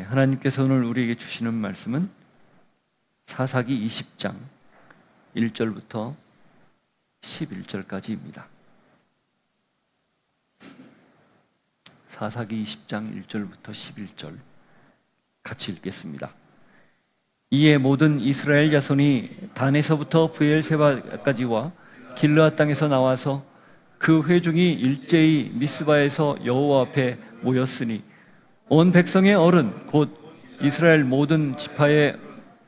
하나님께서 오늘 우리에게 주시는 말씀은 사사기 20장 1절부터 11절까지입니다. 사사기 20장 1절부터 11절 같이 읽겠습니다. 이에 모든 이스라엘 자손이 단에서부터 브엘세바까지와 길르앗 땅에서 나와서 그 회중이 일제히 미스바에서 여호와 앞에 모였으니 온 백성의 어른 곧 이스라엘 모든 지파의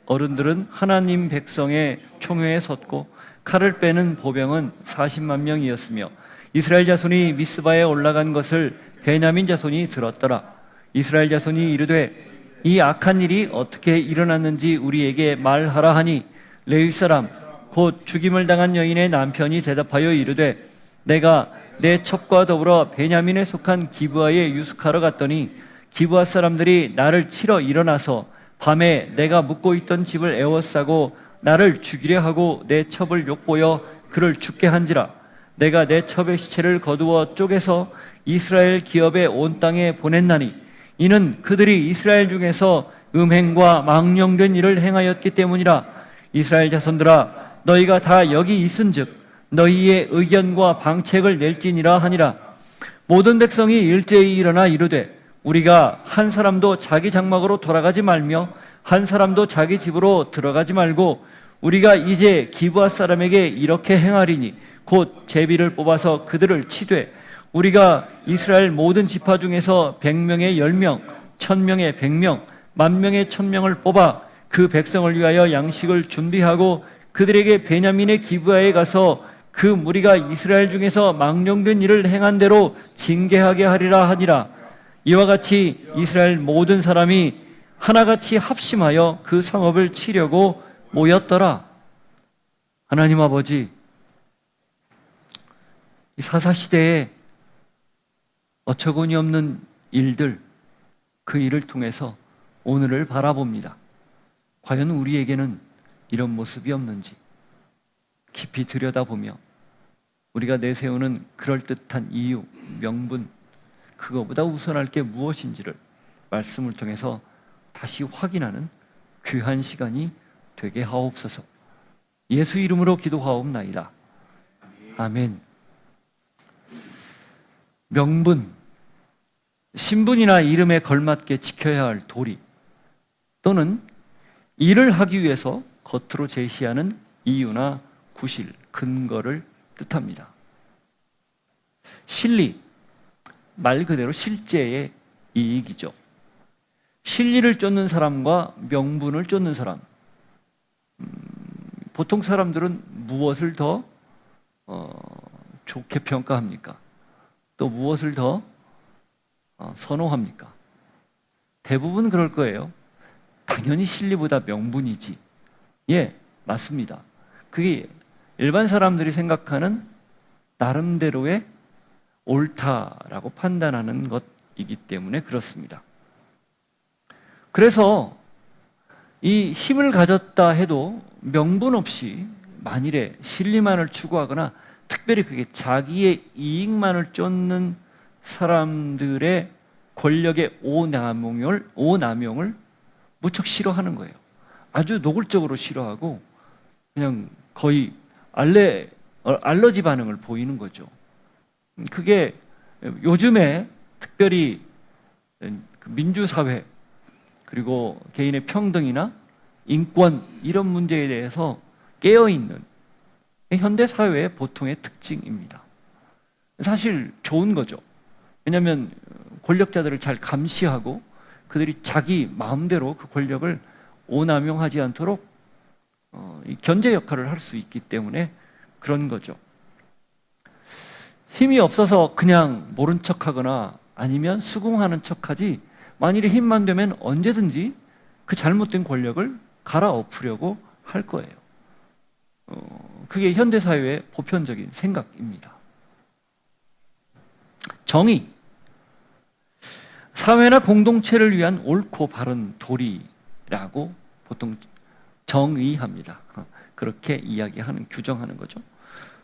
어른들은 하나님 백성의 총회에 섰고 칼을 빼는 보병은 40만 명이었으며 이스라엘 자손이 미스바에 올라간 것을 베냐민 자손이 들었더라. 이스라엘 자손이 이르되 이 악한 일이 어떻게 일어났는지 우리에게 말하라 하니 레위 사람 곧 죽임을 당한 여인의 남편이 대답하여 이르되 내가 내 첩과 더불어 베냐민에 속한 기브아에 유숙하러 갔더니 기브아 사람들이 나를 치러 일어나서 밤에 내가 묵고 있던 집을 에워싸고 나를 죽이려 하고 내 첩을 욕보여 그를 죽게 한지라. 내가 내 첩의 시체를 거두어 쪼개서 이스라엘 기업의 온 땅에 보냈나니 이는 그들이 이스라엘 중에서 음행과 망령된 일을 행하였기 때문이라. 이스라엘 자손들아 너희가 다 여기 있은즉 너희의 의견과 방책을 낼지니라 하니라. 모든 백성이 일제히 일어나 이르되 우리가 한 사람도 자기 장막으로 돌아가지 말며 한 사람도 자기 집으로 들어가지 말고 우리가 이제 기브아 사람에게 이렇게 행하리니 곧 제비를 뽑아서 그들을 치되 우리가 이스라엘 모든 지파 중에서 100명에 10명, 1000명에 100명, 10,000명에 1000명을 뽑아 그 백성을 위하여 양식을 준비하고 그들에게 베냐민의 기브아에 가서 그 무리가 이스라엘 중에서 망령된 일을 행한 대로 징계하게 하리라 하니라. 이와 같이 이스라엘 모든 사람이 하나같이 합심하여 그 성읍을 치려고 모였더라. 하나님 아버지, 이 사사시대에 어처구니 없는 일들, 그 일을 통해서 오늘을 바라봅니다. 과연 우리에게는 이런 모습이 없는지 깊이 들여다보며 우리가 내세우는 그럴듯한 이유, 명분, 그거보다 우선할 게 무엇인지를 말씀을 통해서 다시 확인하는 귀한 시간이 되게 하옵소서. 예수 이름으로 기도하옵나이다. 아멘. 명분, 신분이나 이름에 걸맞게 지켜야 할 도리 또는 일을 하기 위해서 겉으로 제시하는 이유나 구실, 근거를 뜻합니다. 실리, 말 그대로 실제의 이익이죠. 실리를 쫓는 사람과 명분을 쫓는 사람, 보통 사람들은 무엇을 더 좋게 평가합니까? 또 무엇을 더 선호합니까? 대부분 그럴 거예요. 당연히 실리보다 명분이지. 예, 맞습니다. 그게 일반 사람들이 생각하는 나름대로의 옳다라고 판단하는 것이기 때문에 그렇습니다. 그래서 이 힘을 가졌다 해도 명분 없이 만일에 실리만을 추구하거나 특별히 그게 자기의 이익만을 쫓는 사람들의 권력의 오남용을 무척 싫어하는 거예요. 아주 노골적으로 싫어하고 그냥 거의 알러지 반응을 보이는 거죠. 그게 요즘에 특별히 민주사회 그리고 개인의 평등이나 인권 이런 문제에 대해서 깨어있는 현대사회의 보통의 특징입니다. 사실 좋은 거죠. 왜냐하면 권력자들을 잘 감시하고 그들이 자기 마음대로 그 권력을 오남용하지 않도록 견제 역할을 할 수 있기 때문에 그런 거죠. 힘이 없어서 그냥 모른 척하거나 아니면 수긍하는 척하지 만일에 힘만 되면 언제든지 그 잘못된 권력을 갈아엎으려고 할 거예요. 그게 현대사회의 보편적인 생각입니다. 정의, 사회나 공동체를 위한 옳고 바른 도리라고 보통 정의합니다. 그렇게 이야기하는, 규정하는 거죠.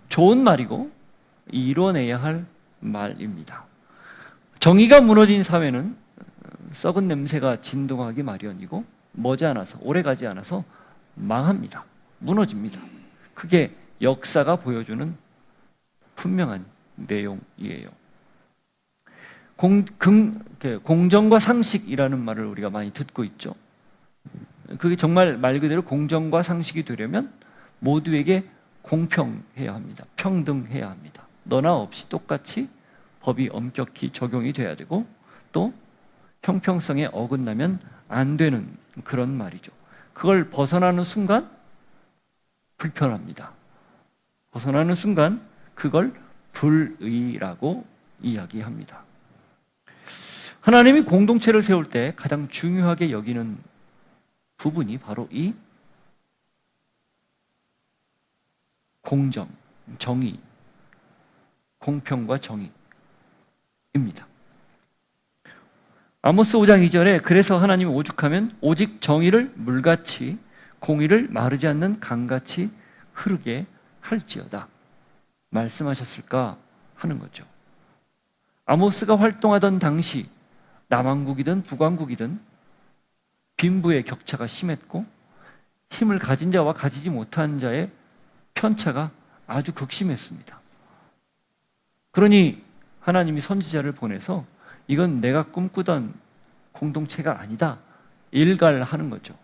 좋은 말이고 이뤄내야 할 말입니다. 정의가 무너진 사회는 썩은 냄새가 진동하기 마련이고 머지않아서 오래가지 않아서 망합니다. 무너집니다. 그게 역사가 보여주는 분명한 내용이에요. 공정과 상식이라는 말을 우리가 많이 듣고 있죠. 그게 정말 말 그대로 공정과 상식이 되려면 모두에게 공평해야 합니다. 평등해야 합니다. 너나 없이 똑같이 법이 엄격히 적용이 돼야 되고 또 형평성에 어긋나면 안 되는 그런 말이죠. 그걸 벗어나는 순간 불편합니다. 벗어나는 순간 그걸 불의라고 이야기합니다. 하나님이 공동체를 세울 때 가장 중요하게 여기는 부분이 바로 이 공정, 정의, 공평과 정의입니다. 아모스 5장 2절에 그래서 하나님이 오죽하면 오직 정의를 물같이 공의를 마르지 않는 강같이 흐르게 할지어다 말씀하셨을까 하는 거죠. 아모스가 활동하던 당시 남왕국이든 북왕국이든 빈부의 격차가 심했고 힘을 가진 자와 가지지 못한 자의 편차가 아주 극심했습니다. 그러니 하나님이 선지자를 보내서 이건 내가 꿈꾸던 공동체가 아니다 일갈하는 거죠.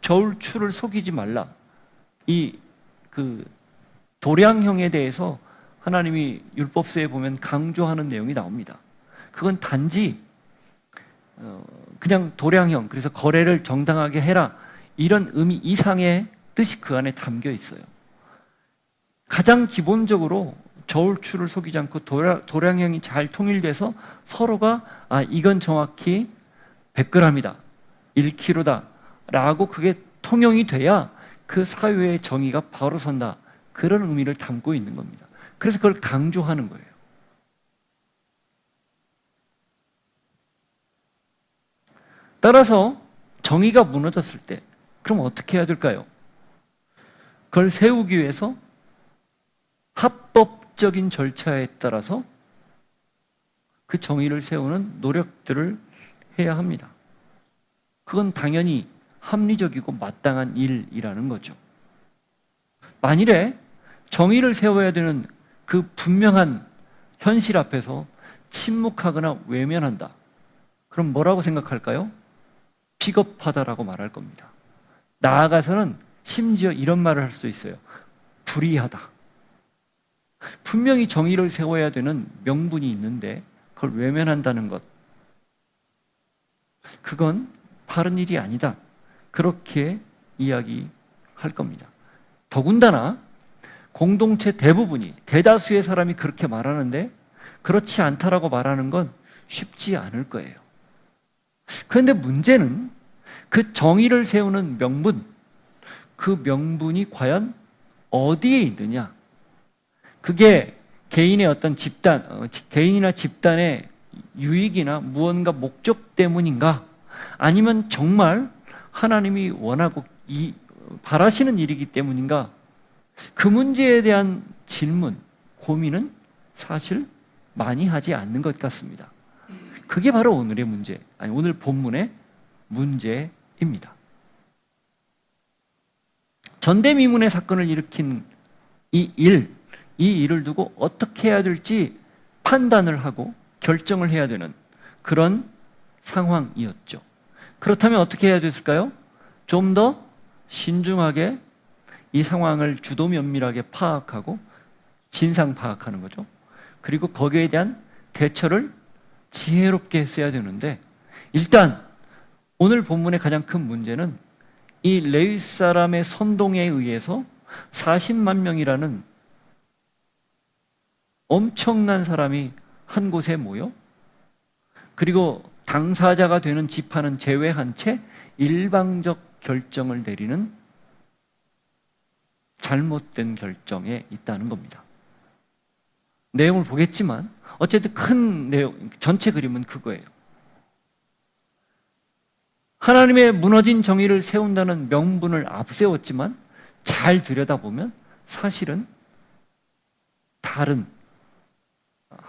저울추를 속이지 말라. 이 도량형에 대해서 하나님이 율법서에 보면 강조하는 내용이 나옵니다. 그건 단지 그냥 도량형, 그래서 거래를 정당하게 해라 이런 의미 이상의 뜻이 그 안에 담겨 있어요. 가장 기본적으로 저울추를 속이지 않고 도량형이 잘 통일돼서 서로가 이건 정확히 100g이다 1kg다 라고 그게 통용이 돼야 그 사회의 정의가 바로 선다, 그런 의미를 담고 있는 겁니다. 그래서 그걸 강조하는 거예요. 따라서 정의가 무너졌을 때 그럼 어떻게 해야 될까요? 그걸 세우기 위해서 합법적인 절차에 따라서 그 정의를 세우는 노력들을 해야 합니다. 그건 당연히 합리적이고 마땅한 일이라는 거죠. 만일에 정의를 세워야 되는 그 분명한 현실 앞에서 침묵하거나 외면한다. 그럼 뭐라고 생각할까요? 비겁하다라고 말할 겁니다. 나아가서는 심지어 이런 말을 할 수도 있어요. 불의하다. 분명히 정의를 세워야 되는 명분이 있는데 그걸 외면한다는 것, 그건 바른 일이 아니다. 그렇게 이야기할 겁니다. 더군다나 공동체 대부분이, 대다수의 사람이 그렇게 말하는데 그렇지 않다라고 말하는 건 쉽지 않을 거예요. 그런데 문제는 그 정의를 세우는 명분, 그 명분이 과연 어디에 있느냐? 그게 개인의 어떤 개인이나 집단의 유익이나 무언가 목적 때문인가? 아니면 정말 하나님이 원하고 바라시는 일이기 때문인가? 그 문제에 대한 질문, 고민은 사실 많이 하지 않는 것 같습니다. 그게 바로 오늘의 문제, 오늘 본문의 문제입니다. 전대미문의 사건을 일으킨 이 일을 두고 어떻게 해야 될지 판단을 하고 결정을 해야 되는 그런 상황이었죠. 그렇다면 어떻게 해야 됐을까요? 좀 더 신중하게 이 상황을 주도 면밀하게 파악하고 진상 파악하는 거죠. 그리고 거기에 대한 대처를 지혜롭게 했어야 되는데, 일단 오늘 본문의 가장 큰 문제는 이 레위 사람의 선동에 의해서 40만 명이라는 엄청난 사람이 한 곳에 모여, 그리고 당사자가 되는 지파는 제외한 채 일방적 결정을 내리는 잘못된 결정에 있다는 겁니다. 내용을 보겠지만 어쨌든 큰 내용, 전체 그림은 그거예요. 하나님의 무너진 정의를 세운다는 명분을 앞세웠지만 잘 들여다보면 사실은 다른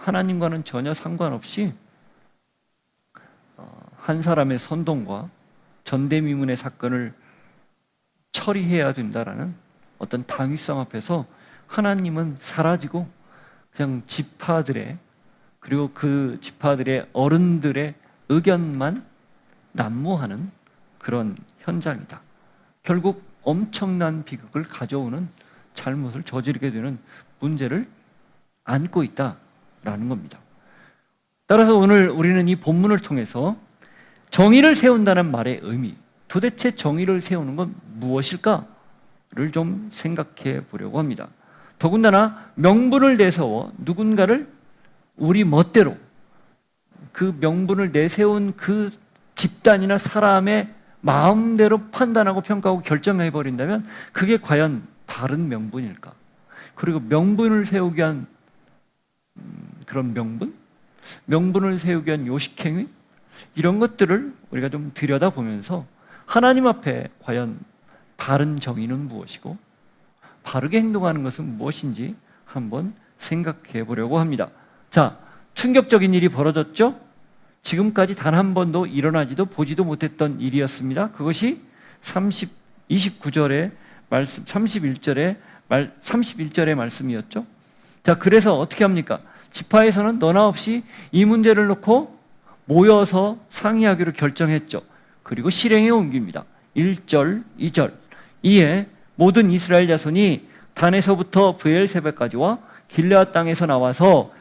하나님과는 전혀 상관없이 한 사람의 선동과 전대미문의 사건을 처리해야 된다라는 어떤 당위성 앞에서 하나님은 사라지고 그냥 지파들의, 그리고 그 지파들의 어른들의 의견만 난무하는 그런 현장이다. 결국 엄청난 비극을 가져오는 잘못을 저지르게 되는 문제를 안고 있다라는 겁니다. 따라서 오늘 우리는 이 본문을 통해서 정의를 세운다는 말의 의미, 도대체 정의를 세우는 건 무엇일까를 좀 생각해 보려고 합니다. 더군다나 명분을 내세워 누군가를 우리 멋대로 그 명분을 내세운 그 집단이나 사람의 마음대로 판단하고 평가하고 결정해 버린다면 그게 과연 바른 명분일까? 그리고 명분을 세우기 위한 그런 명분을 세우기 위한 요식행위, 이런 것들을 우리가 좀 들여다보면서 하나님 앞에 과연 바른 정의는 무엇이고 바르게 행동하는 것은 무엇인지 한번 생각해 보려고 합니다. 자, 충격적인 일이 벌어졌죠? 지금까지 단 한 번도 일어나지도 보지도 못했던 일이었습니다. 그것이 29절의 말씀, 31절의 말씀이었죠. 자, 그래서 어떻게 합니까? 지파에서는 너나 없이 이 문제를 놓고 모여서 상의하기로 결정했죠. 그리고 실행에 옮깁니다. 1절, 2절. 이에 모든 이스라엘 자손이 단에서부터 브엘세바까지와 길르앗 땅에서 나와서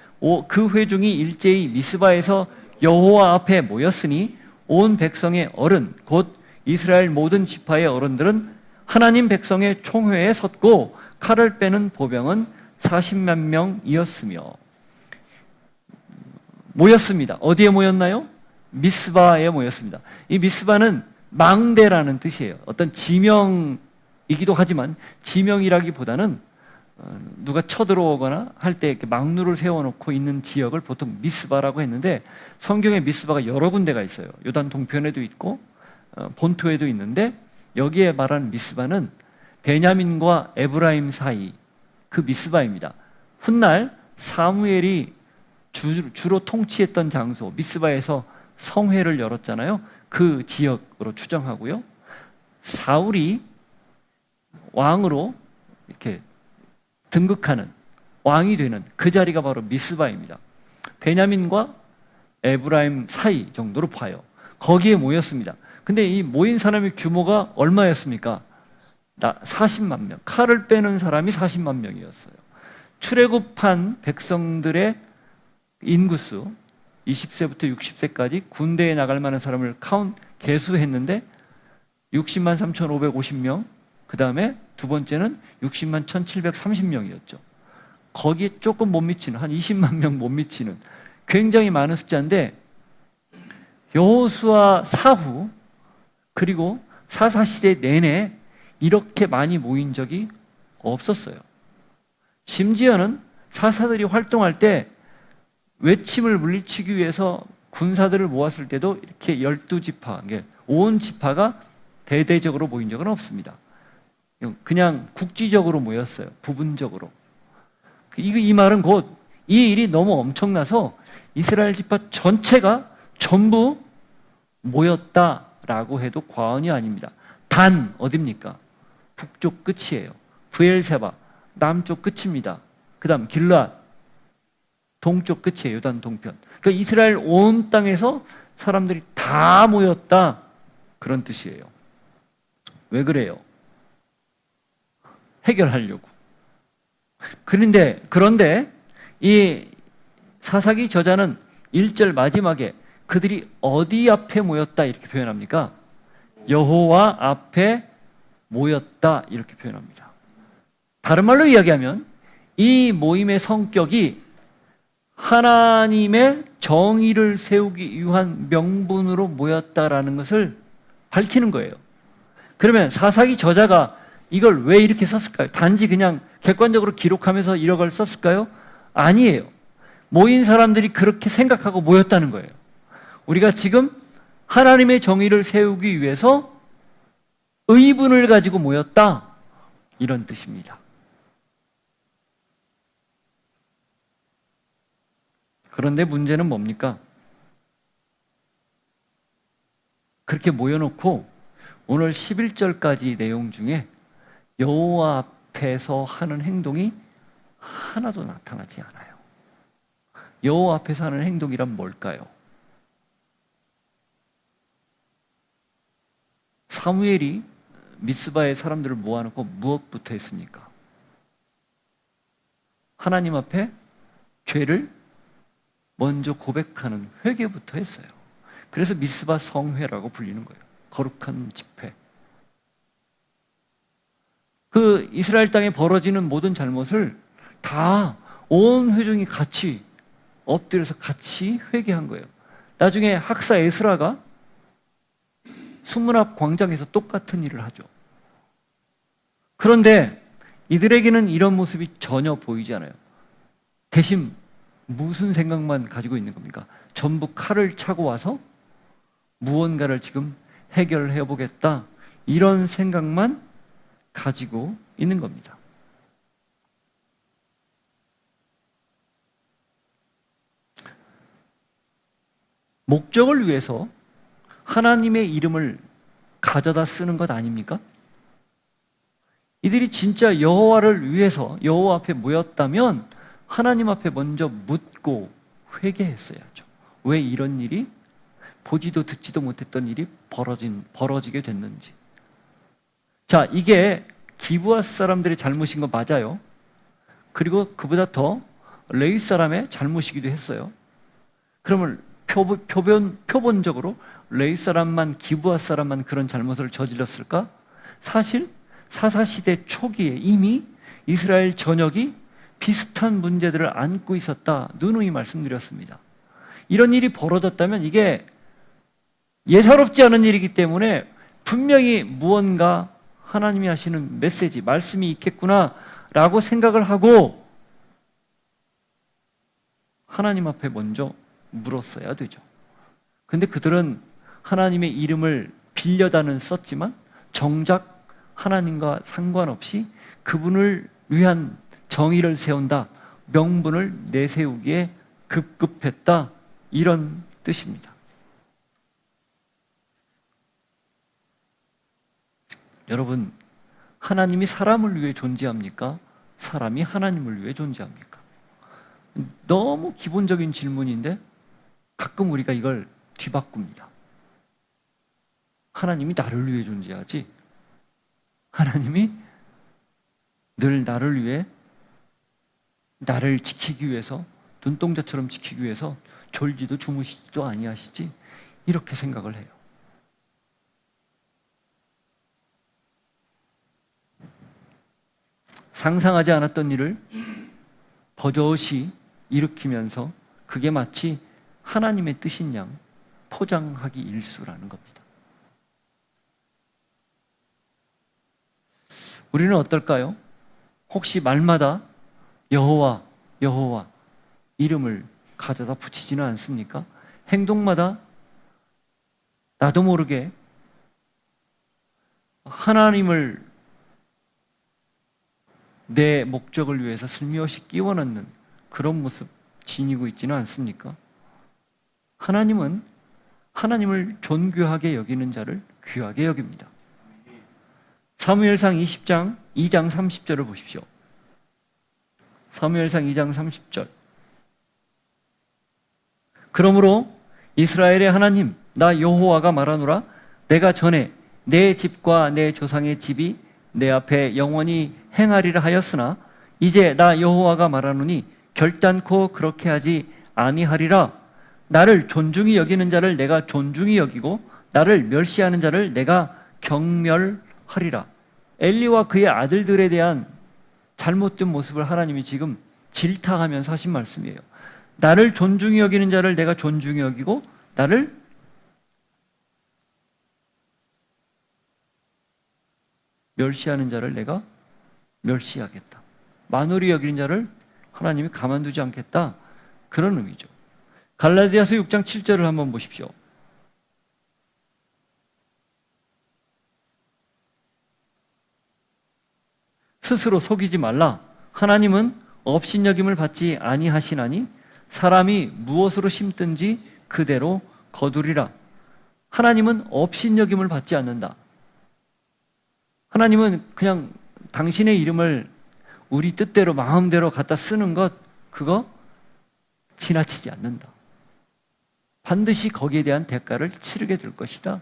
그 회중이 일제히 미스바에서 여호와 앞에 모였으니 온 백성의 어른 곧 이스라엘 모든 지파의 어른들은 하나님 백성의 총회에 섰고 칼을 빼는 보병은 40만 명이었으며 모였습니다. 어디에 모였나요? 미스바에 모였습니다. 이 미스바는 망대라는 뜻이에요. 어떤 지명이기도 하지만 지명이라기보다는 누가 쳐들어오거나 할 때 이렇게 망루를 세워놓고 있는 지역을 보통 미스바라고 했는데 성경에 미스바가 여러 군데가 있어요. 요단 동편에도 있고 본토에도 있는데 여기에 말하는 미스바는 베냐민과 에브라임 사이 그 미스바입니다. 훗날 사무엘이 주로 통치했던 장소 미스바에서 성회를 열었잖아요. 그 지역으로 추정하고요. 사울이 왕으로 이렇게 등극하는 왕이 되는 그 자리가 바로 미스바입니다. 베냐민과 에브라임 사이 정도로 봐요. 거기에 모였습니다. 근데 이 모인 사람의 규모가 얼마였습니까? 40만 명. 칼을 빼는 사람이 40만 명이었어요. 출애굽한 백성들의 인구수 20세부터 60세까지 군대에 나갈 만한 사람을 계수했는데 60만 3,550명, 그 다음에 두 번째는 60만 1,730명이었죠. 거기에 조금 못 미치는, 한 20만 명 못 미치는 굉장히 많은 숫자인데 여호수아 사후 그리고 사사시대 내내 이렇게 많이 모인 적이 없었어요. 심지어는 사사들이 활동할 때 외침을 물리치기 위해서 군사들을 모았을 때도 이렇게 12지파, 온 지파가 대대적으로 모인 적은 없습니다. 그냥 국지적으로 모였어요. 부분적으로. 이 말은 곧 이 일이 너무 엄청나서 이스라엘 지파 전체가 전부 모였다라고 해도 과언이 아닙니다. 단 어디입니까? 북쪽 끝이에요. 브엘세바 남쪽 끝입니다. 그 다음 길르앗 동쪽 끝이에요. 요단 동편. 그러니까 이스라엘 온 땅에서 사람들이 다 모였다, 그런 뜻이에요. 왜 그래요? 해결하려고. 그런데 이 사사기 저자는 1절 마지막에 그들이 어디 앞에 모였다 이렇게 표현합니까? 여호와 앞에 모였다 이렇게 표현합니다. 다른 말로 이야기하면 이 모임의 성격이 하나님의 정의를 세우기 위한 명분으로 모였다라는 것을 밝히는 거예요. 그러면 사사기 저자가 이걸 왜 이렇게 썼을까요? 단지 그냥 객관적으로 기록하면서 이런 걸 썼을까요? 아니에요. 모인 사람들이 그렇게 생각하고 모였다는 거예요. 우리가 지금 하나님의 정의를 세우기 위해서 의분을 가지고 모였다, 이런 뜻입니다. 그런데 문제는 뭡니까? 그렇게 모여놓고 오늘 11절까지 내용 중에 여호와 앞에서 하는 행동이 하나도 나타나지 않아요. 여호와 앞에서 하는 행동이란 뭘까요? 사무엘이 미스바의 사람들을 모아놓고 무엇부터 했습니까? 하나님 앞에 죄를 먼저 고백하는 회개부터 했어요. 그래서 미스바 성회라고 불리는 거예요. 거룩한 집회. 그 이스라엘 땅에 벌어지는 모든 잘못을 다 온 회중이 같이 엎드려서 같이 회개한 거예요. 나중에 학사 에스라가 순문 앞 광장에서 똑같은 일을 하죠. 그런데 이들에게는 이런 모습이 전혀 보이지 않아요. 대신 무슨 생각만 가지고 있는 겁니까? 전부 칼을 차고 와서 무언가를 지금 해결해 보겠다, 이런 생각만 가지고 있는 겁니다. 목적을 위해서 하나님의 이름을 가져다 쓰는 것 아닙니까? 이들이 진짜 여호와를 위해서 여호와 앞에 모였다면 하나님 앞에 먼저 묻고 회개했어야죠. 왜 이런 일이, 보지도 듣지도 못했던 일이 벌어지게 됐는지. 자, 이게 기브아 사람들의 잘못인 거 맞아요. 그리고 그보다 더 레위 사람의 잘못이기도 했어요. 그러면 표본적으로 레위 사람만, 기브아 사람만 그런 잘못을 저질렀을까? 사실 사사시대 초기에 이미 이스라엘 전역이 비슷한 문제들을 안고 있었다, 누누이 말씀드렸습니다. 이런 일이 벌어졌다면 이게 예사롭지 않은 일이기 때문에 분명히 무언가 하나님이 하시는 메시지, 말씀이 있겠구나라고 생각을 하고 하나님 앞에 먼저 물었어야 되죠. 근데 그들은 하나님의 이름을 빌려다는 썼지만 정작 하나님과 상관없이 그분을 위한 정의를 세운다, 명분을 내세우기에 급급했다, 이런 뜻입니다. 여러분, 하나님이 사람을 위해 존재합니까? 사람이 하나님을 위해 존재합니까? 너무 기본적인 질문인데 가끔 우리가 이걸 뒤바꿉니다. 하나님이 나를 위해 존재하지, 하나님이 늘 나를 위해, 나를 지키기 위해서, 눈동자처럼 지키기 위해서 졸지도 주무시지도 아니하시지, 이렇게 생각을 해요. 상상하지 않았던 일을 버젓이 일으키면서 그게 마치 하나님의 뜻인 양 포장하기 일쑤라는 겁니다. 우리는 어떨까요? 혹시 말마다 여호와, 여호와 이름을 가져다 붙이지는 않습니까? 행동마다 나도 모르게 하나님을 내 목적을 위해서 슬며시 끼워 넣는 그런 모습 지니고 있지는 않습니까? 하나님은 하나님을 존귀하게 여기는 자를 귀하게 여깁니다. 사무엘상 20장 2장 30절을 보십시오. 사무엘상 2장 30절. 그러므로 이스라엘의 하나님 나 여호와가 말하노라, 내가 전에 내 집과 내 조상의 집이 내 앞에 영원히 행하리라 하였으나 이제 나 여호와가 말하노니 결단코 그렇게 하지 아니하리라. 나를 존중히 여기는 자를 내가 존중히 여기고 나를 멸시하는 자를 내가 경멸하리라. 엘리와 그의 아들들에 대한 잘못된 모습을 하나님이 지금 질타하면서 하신 말씀이에요. 나를 존중히 여기는 자를 내가 존중히 여기고 나를 멸시하는 자를 내가 멸시하겠다. 만홀히 여기는 자를 하나님이 가만두지 않겠다, 그런 의미죠. 갈라디아서 6장 7절을 한번 보십시오. 스스로 속이지 말라. 하나님은 업신여김을 받지 아니하시나니 사람이 무엇으로 심든지 그대로 거두리라. 하나님은 업신여김을 받지 않는다. 하나님은 그냥 당신의 이름을 우리 뜻대로 마음대로 갖다 쓰는 것, 그거 지나치지 않는다. 반드시 거기에 대한 대가를 치르게 될 것이다.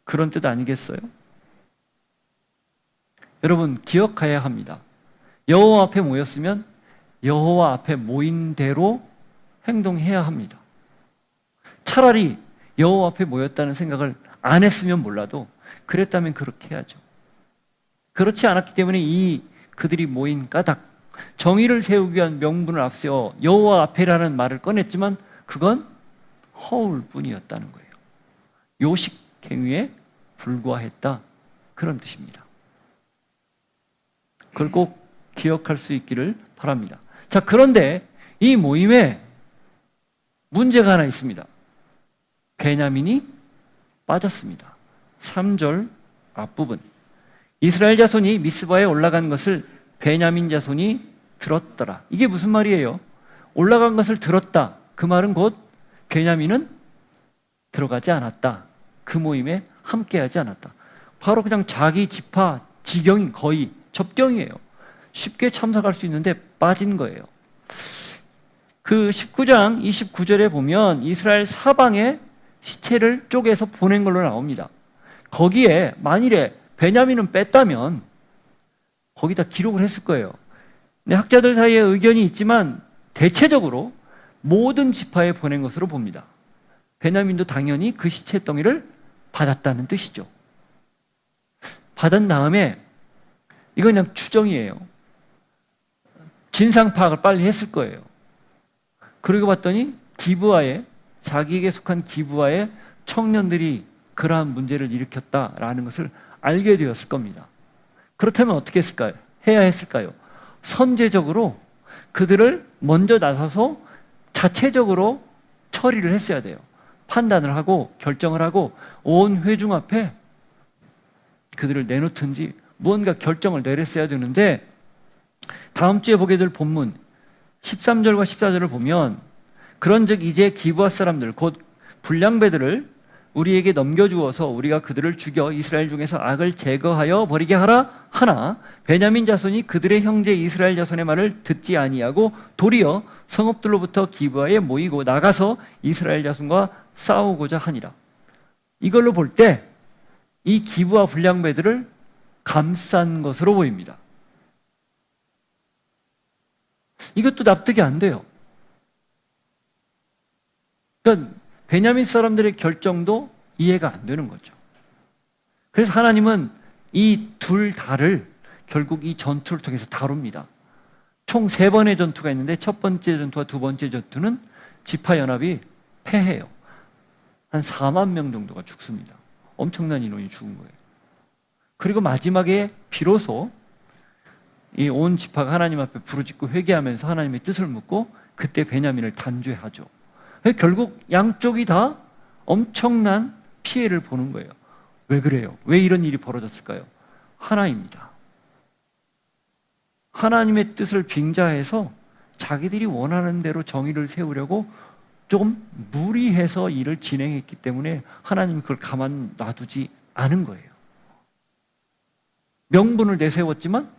그런 뜻 아니겠어요? 여러분, 기억해야 합니다. 여호와 앞에 모였으면 여호와 앞에 모인 대로 행동해야 합니다. 차라리 여호와 앞에 모였다는 생각을 안 했으면 몰라도 그랬다면 그렇게 해야죠. 그렇지 않았기 때문에 그들이 모인 까닭, 정의를 세우기 위한 명분을 앞세워 여호와 앞에라는 말을 꺼냈지만 그건 허울 뿐이었다는 거예요. 요식행위에 불과했다, 그런 뜻입니다. 그걸 꼭 기억할 수 있기를 바랍니다. 자, 그런데 이 모임에 문제가 하나 있습니다. 베냐민이 빠졌습니다. 3절 앞부분. 이스라엘 자손이 미스바에 올라간 것을 베냐민 자손이 들었더라. 이게 무슨 말이에요? 올라간 것을 들었다. 그 말은 곧 베냐민은 들어가지 않았다. 그 모임에 함께하지 않았다. 바로 그냥 자기 지파 지경인, 거의 접경이에요. 쉽게 참석할 수 있는데 빠진 거예요. 그 19장 29절에 보면 이스라엘 사방에 시체를 쪼개서 보낸 걸로 나옵니다. 거기에 만일에 베냐민은 뺐다면 거기다 기록을 했을 거예요. 근데 학자들 사이에 의견이 있지만 대체적으로 모든 지파에 보낸 것으로 봅니다. 베냐민도 당연히 그 시체 덩이를 받았다는 뜻이죠. 받은 다음에, 이건 그냥 추정이에요. 진상 파악을 빨리 했을 거예요. 그러고 봤더니 기브아에, 자기에게 속한 기브아의 청년들이 그러한 문제를 일으켰다라는 것을 알게 되었을 겁니다. 그렇다면 어떻게 했을까요? 해야 했을까요? 선제적으로 그들을 먼저 나서서 자체적으로 처리를 했어야 돼요. 판단을 하고 결정을 하고 온 회중 앞에 그들을 내놓든지 무언가 결정을 내렸어야 되는데, 다음 주에 보게 될 본문 13절과 14절을 보면 그런즉 이제 기브아 사람들 곧 불량배들을 우리에게 넘겨주어서 우리가 그들을 죽여 이스라엘 중에서 악을 제거하여 버리게 하라 하나 베냐민 자손이 그들의 형제 이스라엘 자손의 말을 듣지 아니하고 도리어 성읍들로부터 기브아에 모이고 나가서 이스라엘 자손과 싸우고자 하니라. 이걸로 볼 때 이 기브아 불량배들을 감싼 것으로 보입니다. 이것도 납득이 안 돼요. 그러니까 베냐민 사람들의 결정도 이해가 안 되는 거죠. 그래서 하나님은 이 둘 다를 결국 이 전투를 통해서 다룹니다. 총 3번의 전투가 있는데 첫 번째 전투와 두 번째 전투는 지파연합이 패해요. 한 4만 명 정도가 죽습니다. 엄청난 인원이 죽은 거예요. 그리고 마지막에 비로소 이 온 지파가 하나님 앞에 부르짖고 회개하면서 하나님의 뜻을 묻고 그때 베냐민을 단죄하죠. 결국 양쪽이 다 엄청난 피해를 보는 거예요. 왜 그래요? 왜 이런 일이 벌어졌을까요? 하나입니다. 하나님의 뜻을 빙자해서 자기들이 원하는 대로 정의를 세우려고 조금 무리해서 일을 진행했기 때문에 하나님이 그걸 가만 놔두지 않은 거예요. 명분을 내세웠지만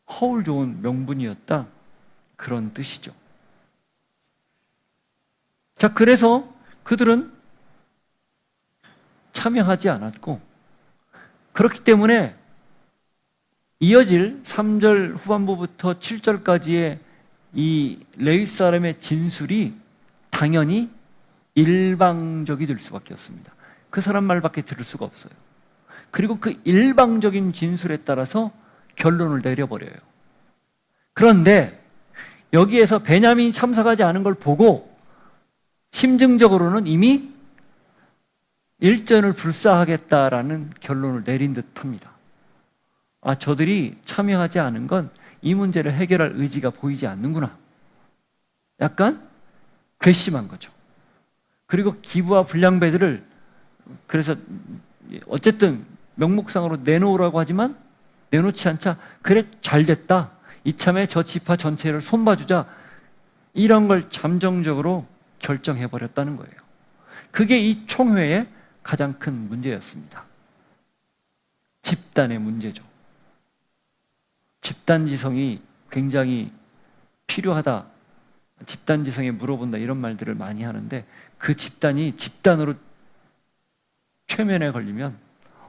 허울 좋은 명분이었다, 그런 뜻이죠. 자, 그래서 그들은 참여하지 않았고, 그렇기 때문에 이어질 3절 후반부부터 7절까지의 이 레위 사람의 진술이 당연히 일방적이 될 수밖에 없습니다. 그 사람 말밖에 들을 수가 없어요. 그리고 그 일방적인 진술에 따라서 결론을 내려버려요. 그런데 여기에서 베냐민이 참석하지 않은 걸 보고 심증적으로는 이미 일전을 불사하겠다라는 결론을 내린 듯합니다. 아, 저들이 참여하지 않은 건 이 문제를 해결할 의지가 보이지 않는구나. 약간 괘씸한 거죠. 그리고 기브아 불량배들을 그래서 어쨌든 명목상으로 내놓으라고 하지만 내놓지 않자, 그래 잘됐다, 이참에 저 지파 전체를 손봐주자, 이런 걸 잠정적으로 결정해 버렸다는 거예요. 그게 이 총회의 가장 큰 문제였습니다. 집단의 문제죠. 집단지성이 굉장히 필요하다, 집단지성에 물어본다, 이런 말들을 많이 하는데, 그 집단이 집단으로 최면에 걸리면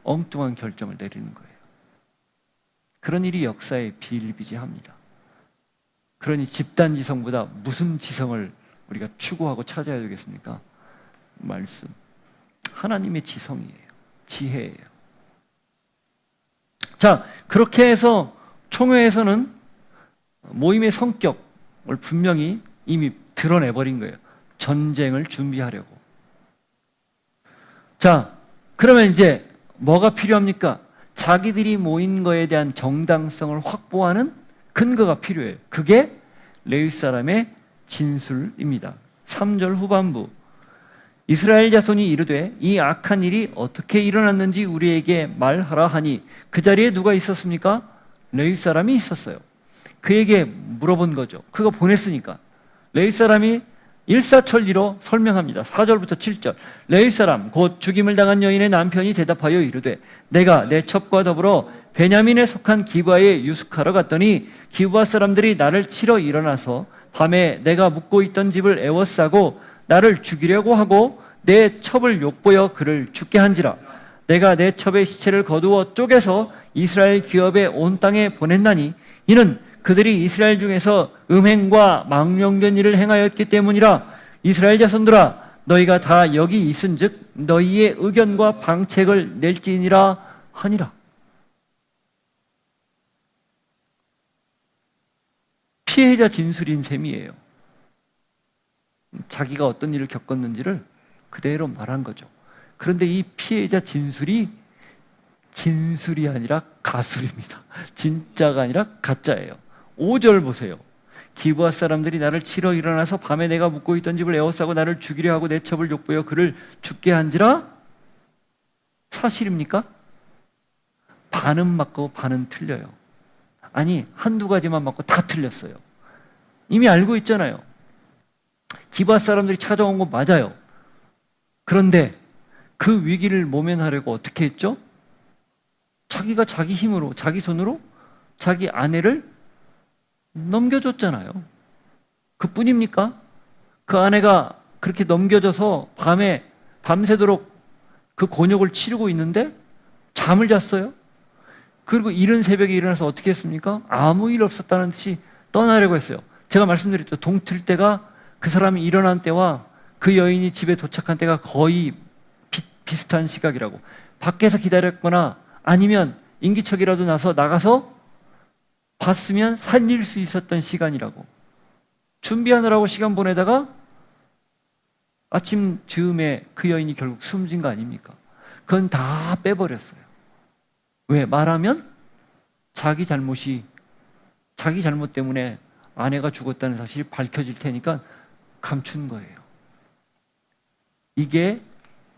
엉뚱한 결정을 내리는 거예요. 그런 일이 역사에 비일비재합니다. 그러니 집단지성보다 무슨 지성을 우리가 추구하고 찾아야 되겠습니까? 말씀, 하나님의 지성이에요. 지혜예요. 자, 그렇게 해서 총회에서는 모임의 성격을 분명히 이미 드러내버린 거예요. 전쟁을 준비하려고. 자, 그러면 이제 뭐가 필요합니까? 자기들이 모인 거에 대한 정당성을 확보하는 근거가 필요해요. 그게 레위 사람의 진술입니다. 3절 후반부, 이스라엘 자손이 이르되 이 악한 일이 어떻게 일어났는지 우리에게 말하라 하니, 그 자리에 누가 있었습니까? 레위 사람이 있었어요. 그에게 물어본 거죠. 그거 보냈으니까. 레위 사람이 일사천리로 설명합니다. 4절부터 7절. 레위 사람 곧 죽임을 당한 여인의 남편이 대답하여 이르되 내가 내 첩과 더불어 베냐민에 속한 기브아에 유숙하러 갔더니 기브아 사람들이 나를 치러 일어나서 밤에 내가 묵고 있던 집을 에워싸고 나를 죽이려고 하고 내 첩을 욕보여 그를 죽게 한지라. 내가 내 첩의 시체를 거두어 쪼개서 이스라엘 기업의 온 땅에 보냈나니 이는 그들이 이스라엘 중에서 음행과 망령된 일을 행하였기 때문이라. 이스라엘 자손들아, 너희가 다 여기 있은즉 너희의 의견과 방책을 낼지니라 하니라. 피해자 진술인 셈이에요. 자기가 어떤 일을 겪었는지를 그대로 말한 거죠. 그런데 이 피해자 진술이 진술이 아니라 가술입니다. 진짜가 아니라 가짜예요. 5절 보세요. 기브아 사람들이 나를 치러 일어나서 밤에 내가 묵고 있던 집을 에워싸고 나를 죽이려 하고 내 첩을 욕보여 그를 죽게 한지라. 사실입니까? 반은 맞고 반은 틀려요. 아니, 한두 가지만 맞고 다 틀렸어요. 이미 알고 있잖아요. 기브아 사람들이 찾아온 거 맞아요. 그런데 그 위기를 모면하려고 어떻게 했죠? 자기가 자기 힘으로, 자기 손으로 자기 아내를 넘겨줬잖아요. 그뿐입니까? 그 아내가 그렇게 넘겨져서 밤새도록 그 곤욕을 치르고 있는데 잠을 잤어요. 그리고 이른 새벽에 일어나서 어떻게 했습니까? 아무 일 없었다는 듯이 떠나려고 했어요. 제가 말씀드렸죠. 동틀 때가 그 사람이 일어난 때와 그 여인이 집에 도착한 때가 거의 비슷한 시각이라고. 밖에서 기다렸거나 아니면 인기척이라도 나서 나가서 봤으면 살릴 수 있었던 시간이라고. 준비하느라고 시간 보내다가 아침 즈음에 그 여인이 결국 숨진 거 아닙니까? 그건 다 빼버렸어요. 왜? 말하면 자기 잘못 때문에 아내가 죽었다는 사실이 밝혀질 테니까 감춘 거예요. 이게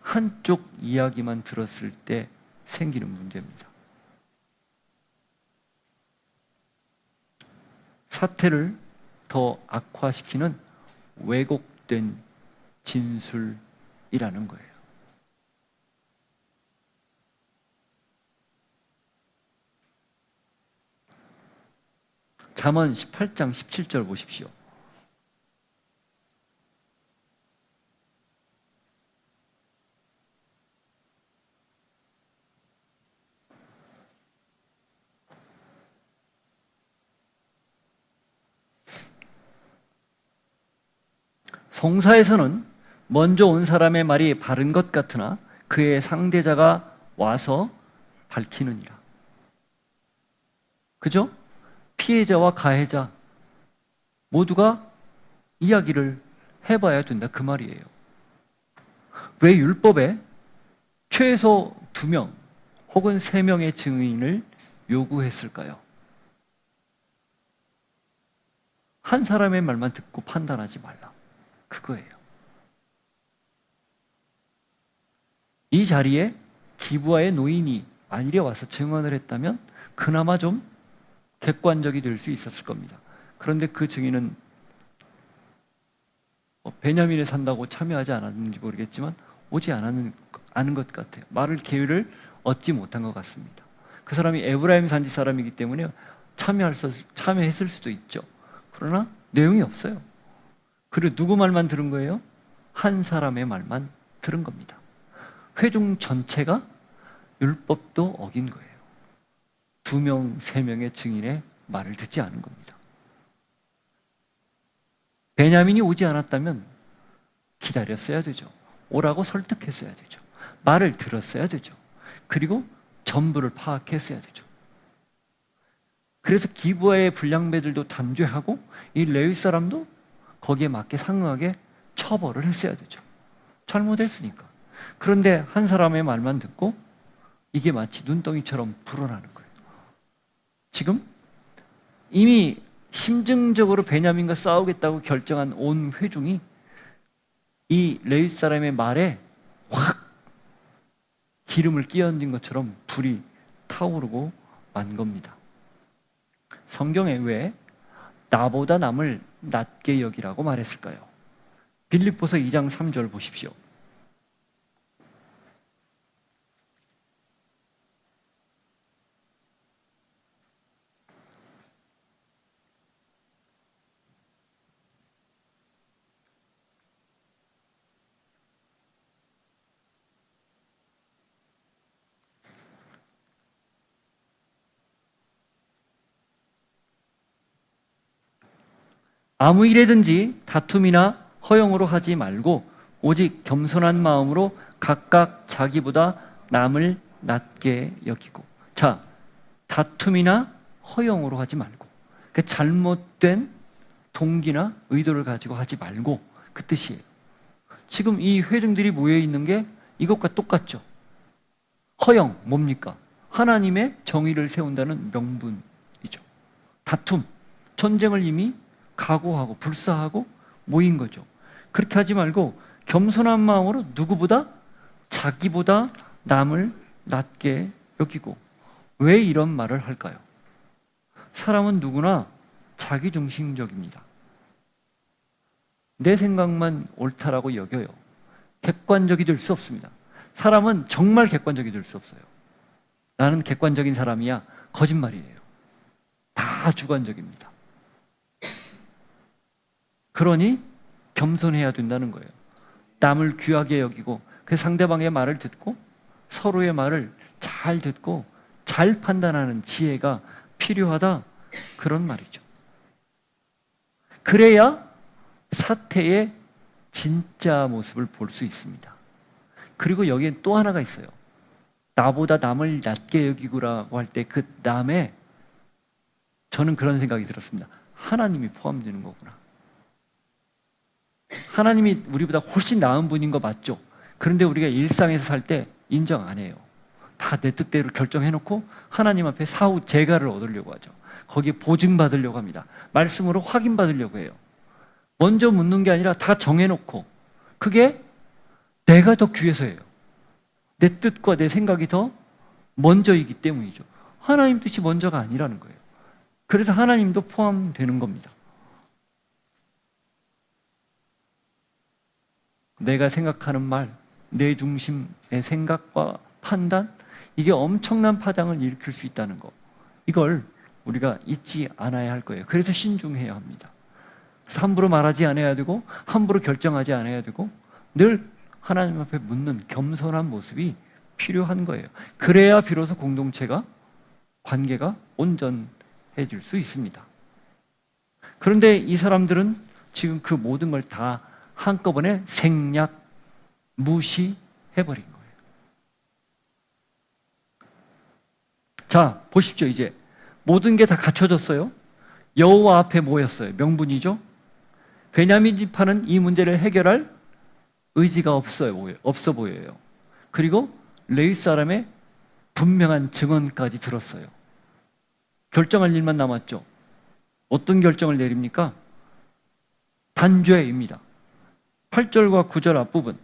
한쪽 이야기만 들었을 때 생기는 문제입니다. 사태를 더 악화시키는 왜곡된 진술이라는 거예요. 잠언 18장 17절 보십시오. 송사에서는 먼저 온 사람의 말이 바른 것 같으나 그의 상대자가 와서 밝히느니라. 그죠? 피해자와 가해자 모두가 이야기를 해봐야 된다, 그 말이에요. 왜 율법에 최소 2명 혹은 3명의 증인을 요구했을까요? 한 사람의 말만 듣고 판단하지 말라, 그거예요. 이 자리에 기브아의 노인이 만일에 와서 증언을 했다면 그나마 좀 객관적이 될 수 있었을 겁니다. 그런데 그 증인은 베냐민에 산다고 참여하지 않았는지 모르겠지만 오지 않은 것 같아요. 말을 기회를 얻지 못한 것 같습니다. 그 사람이 에브라임 산지 사람이기 때문에 참여했을 수도 있죠. 그러나 내용이 없어요. 그리고 누구 말만 들은 거예요? 한 사람의 말만 들은 겁니다. 회중 전체가 율법도 어긴 거예요. 2명, 3명의 증인의 말을 듣지 않은 겁니다. 베냐민이 오지 않았다면 기다렸어야 되죠. 오라고 설득했어야 되죠. 말을 들었어야 되죠. 그리고 전부를 파악했어야 되죠. 그래서 기브아의 불량배들도 단죄하고 이 레위 사람도 거기에 맞게 상응하게 처벌을 했어야 되죠. 잘못했으니까. 그런데 한 사람의 말만 듣고 이게 마치 눈덩이처럼 불어나는 거예요. 지금 이미 심증적으로 베냐민과 싸우겠다고 결정한 온 회중이 이 레위 사람의 말에 확 기름을 끼얹은 것처럼 불이 타오르고 만 겁니다. 성경에 왜 나보다 남을 낮게 여기라고 말했을까요? 빌립보서 2장 3절 보십시오. 아무 일에든지 다툼이나 허영으로 하지 말고 오직 겸손한 마음으로 각각 자기보다 남을 낮게 여기고. 자, 다툼이나 허영으로 하지 말고, 그 잘못된 동기나 의도를 가지고 하지 말고, 그 뜻이에요. 지금 이 회중들이 모여 있는 게 이것과 똑같죠. 허영 뭡니까? 하나님의 정의를 세운다는 명분이죠. 다툼, 전쟁을 이미 각오하고 불사하고 모인 거죠. 그렇게 하지 말고 겸손한 마음으로 누구보다 자기보다 남을 낮게 여기고. 왜 이런 말을 할까요? 사람은 누구나 자기중심적입니다. 내 생각만 옳다라고 여겨요. 객관적이 될 수 없습니다. 사람은 정말 객관적이 될 수 없어요. 나는 객관적인 사람이야. 거짓말이에요. 다 주관적입니다. 그러니 겸손해야 된다는 거예요. 남을 귀하게 여기고 그 상대방의 말을 듣고 서로의 말을 잘 듣고 잘 판단하는 지혜가 필요하다, 그런 말이죠. 그래야 사태의 진짜 모습을 볼 수 있습니다. 그리고 여기에 또 하나가 있어요. 나보다 남을 낮게 여기고라고 할 때 그 남에 저는 그런 생각이 들었습니다. 하나님이 포함되는 거구나. 하나님이 우리보다 훨씬 나은 분인 거 맞죠? 그런데 우리가 일상에서 살 때 인정 안 해요. 다 내 뜻대로 결정해놓고 하나님 앞에 사후 재가를 얻으려고 하죠. 거기에 보증받으려고 합니다. 말씀으로 확인받으려고 해요. 먼저 묻는 게 아니라 다 정해놓고, 그게 내가 더 귀해서예요. 내 뜻과 내 생각이 더 먼저이기 때문이죠. 하나님 뜻이 먼저가 아니라는 거예요. 그래서 하나님도 포함되는 겁니다. 내가 생각하는 말, 내 중심의 생각과 판단, 이게 엄청난 파장을 일으킬 수 있다는 거, 이걸 우리가 잊지 않아야 할 거예요. 그래서 신중해야 합니다. 그래서 함부로 말하지 않아야 되고 함부로 결정하지 않아야 되고 늘 하나님 앞에 묻는 겸손한 모습이 필요한 거예요. 그래야 비로소 공동체가, 관계가 온전해질 수 있습니다. 그런데 이 사람들은 지금 그 모든 걸 다 한꺼번에 생략, 무시해버린 거예요. 자, 보십시오. 이제 모든 게 다 갖춰졌어요. 여호와 앞에 모였어요. 명분이죠. 베냐민 지파는 이 문제를 해결할 의지가 없어 보여요. 그리고 레위 사람의 분명한 증언까지 들었어요. 결정할 일만 남았죠. 어떤 결정을 내립니까? 단죄입니다. 8절과 9절 앞부분.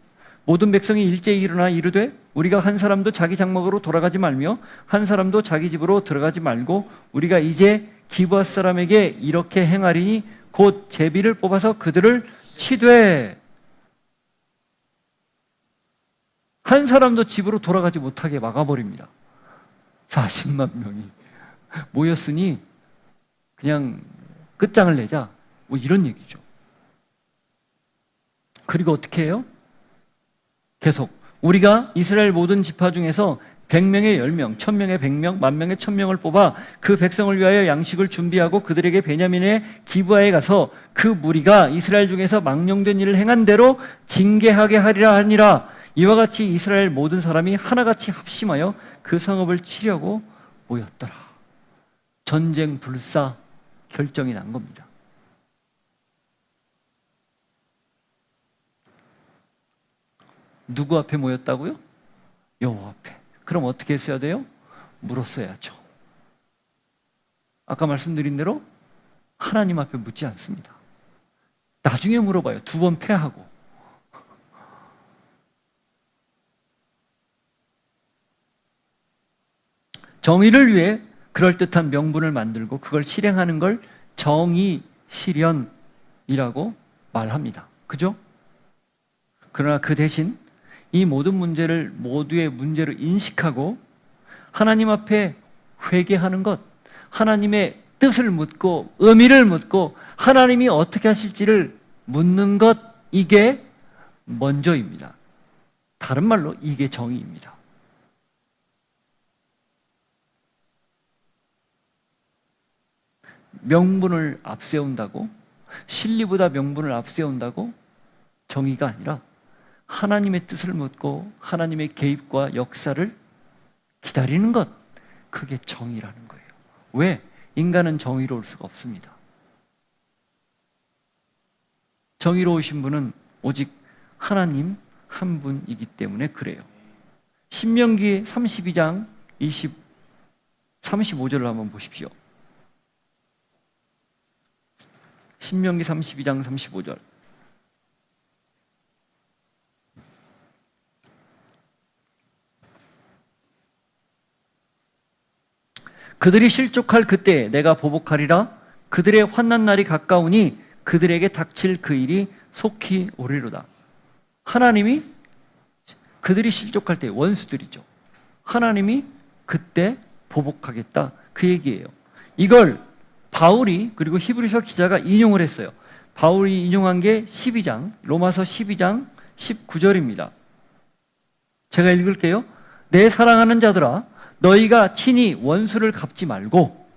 모든 백성이 일제히 일어나 이르되 우리가 한 사람도 자기 장막으로 돌아가지 말며 한 사람도 자기 집으로 들어가지 말고 우리가 이제 기브아 사람에게 이렇게 행하리니 곧 제비를 뽑아서 그들을 치되 한 사람도 집으로 돌아가지 못하게 막아버립니다. 40만 명이 모였으니 그냥 끝장을 내자, 뭐 이런 얘기죠. 그리고 어떻게 해요? 계속 우리가 이스라엘 모든 지파 중에서 100명에 10명, 1000명에 100명, 10,000명에 1000명을 뽑아 그 백성을 위하여 양식을 준비하고 그들에게 베냐민의 기브아에 가서 그 무리가 이스라엘 중에서 망령된 일을 행한 대로 징계하게 하리라 하니라. 이와 같이 이스라엘 모든 사람이 하나같이 합심하여 그 성읍을 치려고 모였더라. 전쟁 불사 결정이 난 겁니다. 누구 앞에 모였다고요? 여호와 앞에. 그럼 어떻게 했어야 돼요? 물었어야죠. 아까 말씀드린 대로 하나님 앞에 묻지 않습니다. 나중에 물어봐요. 2번 패하고. 정의를 위해 그럴듯한 명분을 만들고 그걸 실행하는 걸 정의 실현이라고 말합니다. 그죠? 그러나 그 대신 이 모든 문제를 모두의 문제로 인식하고 하나님 앞에 회개하는 것, 하나님의 뜻을 묻고 의미를 묻고 하나님이 어떻게 하실지를 묻는 것, 이게 먼저입니다. 다른 말로 이게 정의입니다. 명분을 앞세운다고, 실리보다 명분을 앞세운다고 정의가 아니라 하나님의 뜻을 묻고 하나님의 개입과 역사를 기다리는 것, 그게 정의라는 거예요. 왜? 인간은 정의로울 수가 없습니다. 정의로우신 분은 오직 하나님 한 분이기 때문에 그래요. 신명기 32장 35절을 한번 보십시오. 신명기 32장 35절. 그들이 실족할 그때 내가 보복하리라. 그들의 환난 날이 가까우니 그들에게 닥칠 그 일이 속히 오리로다. 하나님이 그들이 실족할 때, 원수들이죠, 하나님이 그때 보복하겠다, 그 얘기예요. 이걸 바울이, 그리고 히브리서 기자가 인용을 했어요. 바울이 인용한 게 12장, 로마서 12장 19절입니다. 제가 읽을게요. 내 사랑하는 자들아, 너희가 친히 원수를 갚지 말고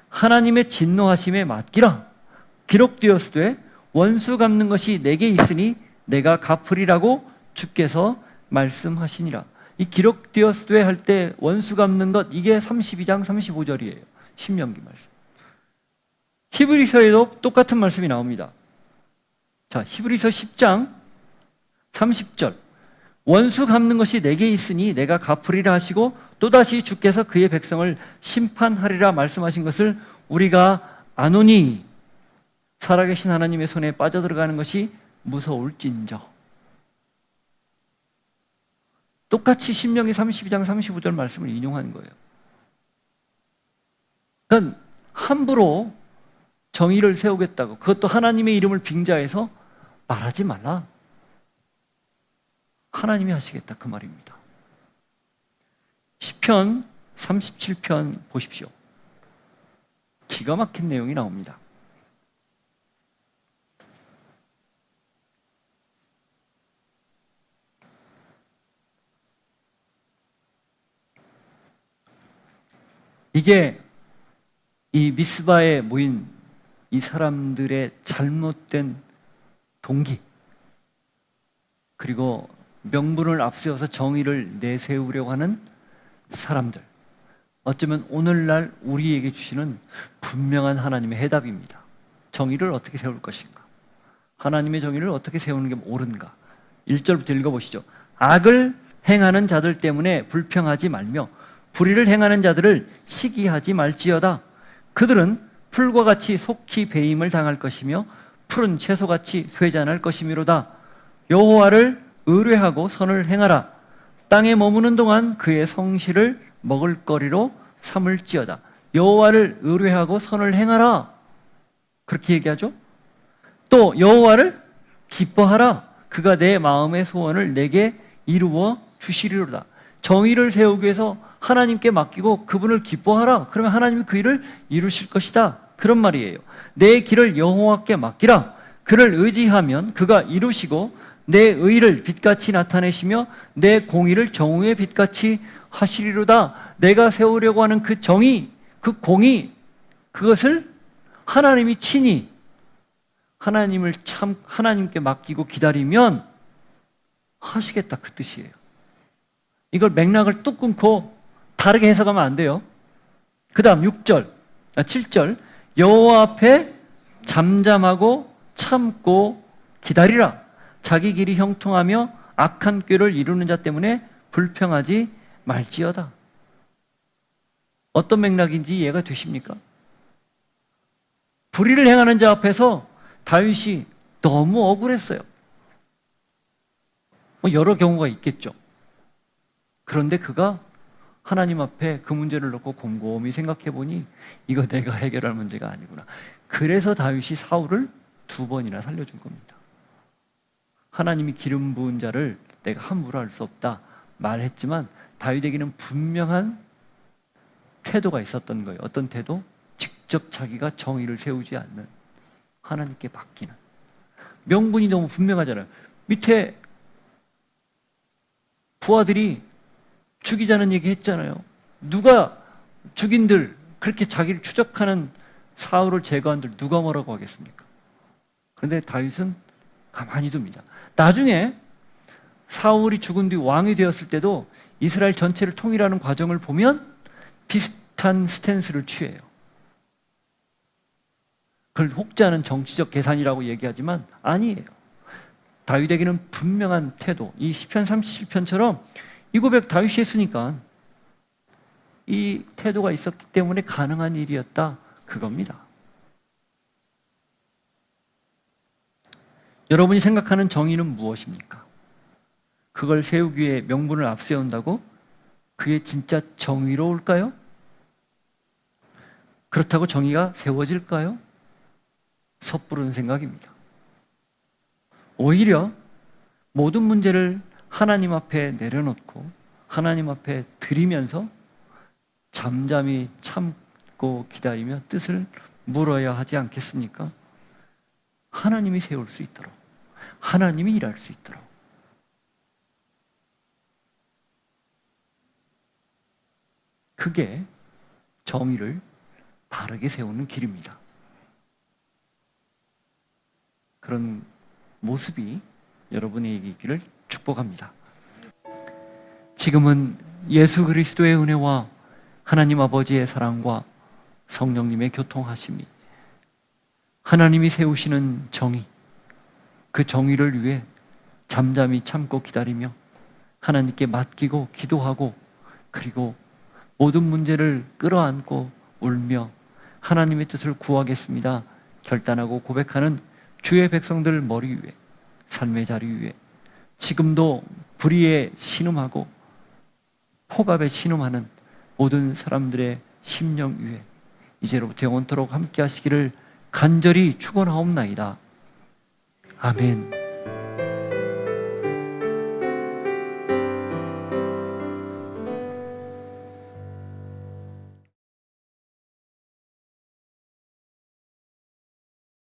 하나님의 진노하심에 맡기라. 기록되었으되 원수 갚는 것이 내게 있으니 내가 갚으리라고 주께서 말씀하시니라. 이 기록되었으되 할 때 원수 갚는 것, 이게 32장 35절이에요. 신명기 말씀. 히브리서에도 똑같은 말씀이 나옵니다. 자, 히브리서 10장 30절. 원수 갚는 것이 내게 있으니 내가 갚으리라 하시고 또다시 주께서 그의 백성을 심판하리라 말씀하신 것을 우리가 아노니 살아계신 하나님의 손에 빠져들어가는 것이 무서울진저. 똑같이 신명기 32장 35절 말씀을 인용하는 거예요. 그러니까 함부로 정의를 세우겠다고, 그것도 하나님의 이름을 빙자해서 말하지 말라. 하나님이 하시겠다, 그 말입니다. 시편 37편 보십시오. 기가 막힌 내용이 나옵니다. 이게 이 미스바에 모인 이 사람들의 잘못된 동기, 그리고 명분을 앞세워서 정의를 내세우려고 하는 사람들, 어쩌면 오늘날 우리에게 주시는 분명한 하나님의 해답입니다. 정의를 어떻게 세울 것인가? 하나님의 정의를 어떻게 세우는 게 옳은가? 1절부터 읽어보시죠. 악을 행하는 자들 때문에 불평하지 말며 불의를 행하는 자들을 시기하지 말지어다. 그들은 풀과 같이 속히 배임을 당할 것이며 푸른 채소같이 쇠잔할 것이미로다. 여호와를 의뢰하고 선을 행하라. 땅에 머무는 동안 그의 성실을 먹을거리로 삼을지어다. 여호와를 의뢰하고 선을 행하라. 그렇게 얘기하죠. 또 여호와를 기뻐하라. 그가 내 마음의 소원을 내게 이루어 주시리로다. 정의를 세우기 위해서 하나님께 맡기고 그분을 기뻐하라. 그러면 하나님이 그 일을 이루실 것이다. 그런 말이에요. 내 길을 여호와께 맡기라. 그를 의지하면 그가 이루시고 내 의를 빛같이 나타내시며 내 공의를 정오의 빛같이 하시리로다. 내가 세우려고 하는 그 정의, 그 공의, 그것을 하나님이 친히 하나님께 맡기고 기다리면 하시겠다, 그 뜻이에요. 이걸 맥락을 뚝 끊고 다르게 해석하면 안 돼요. 그 다음 7절 여호와 앞에 잠잠하고 참고 기다리라. 자기 길이 형통하며 악한 꾀를 이루는 자 때문에 불평하지 말지어다. 어떤 맥락인지 이해가 되십니까? 불의를 행하는 자 앞에서 다윗이 너무 억울했어요. 여러 경우가 있겠죠. 그런데 그가 하나님 앞에 그 문제를 놓고 곰곰이 생각해 보니 이거 내가 해결할 문제가 아니구나. 그래서 다윗이 사울을 2번이나 살려준 겁니다. 하나님이 기름 부은 자를 내가 함부로 할 수 없다 말했지만 다윗에게는 분명한 태도가 있었던 거예요. 어떤 태도? 직접 자기가 정의를 세우지 않는, 하나님께 맡기는. 명분이 너무 분명하잖아요. 밑에 부하들이 죽이자는 얘기 했잖아요. 누가 죽인들, 그렇게 자기를 추적하는 사울을 제거한들 누가 뭐라고 하겠습니까? 그런데 다윗은 가만히 둡니다. 나중에 사울이 죽은 뒤 왕이 되었을 때도 이스라엘 전체를 통일하는 과정을 보면 비슷한 스탠스를 취해요. 그걸 혹자는 정치적 계산이라고 얘기하지만 아니에요. 다윗에게는 분명한 태도, 이 시편 37편처럼 이 고백 다윗이 했으니까 이 태도가 있었기 때문에 가능한 일이었다, 그겁니다. 여러분이 생각하는 정의는 무엇입니까? 그걸 세우기 위해 명분을 앞세운다고 그게 진짜 정의로울까요? 그렇다고 정의가 세워질까요? 섣부른 생각입니다. 오히려 모든 문제를 하나님 앞에 내려놓고 하나님 앞에 드리면서 잠잠히 참고 기다리며 뜻을 물어야 하지 않겠습니까? 하나님이 세울 수 있도록, 하나님이 일할 수 있도록. 그게 정의를 바르게 세우는 길입니다. 그런 모습이 여러분에게 있기를 축복합니다. 지금은 예수 그리스도의 은혜와 하나님 아버지의 사랑과 성령님의 교통하심이, 하나님이 세우시는 정의, 그 정의를 위해 잠잠히 참고 기다리며 하나님께 맡기고 기도하고 그리고 모든 문제를 끌어안고 울며 하나님의 뜻을 구하겠습니다 결단하고 고백하는 주의 백성들 머리 위에, 삶의 자리 위에 지금도 불의에 신음하고 폭압에 신음하는 모든 사람들의 심령 위에 이제로부터 영원토록 함께 하시기를 간절히 축원하옵나이다. 아멘.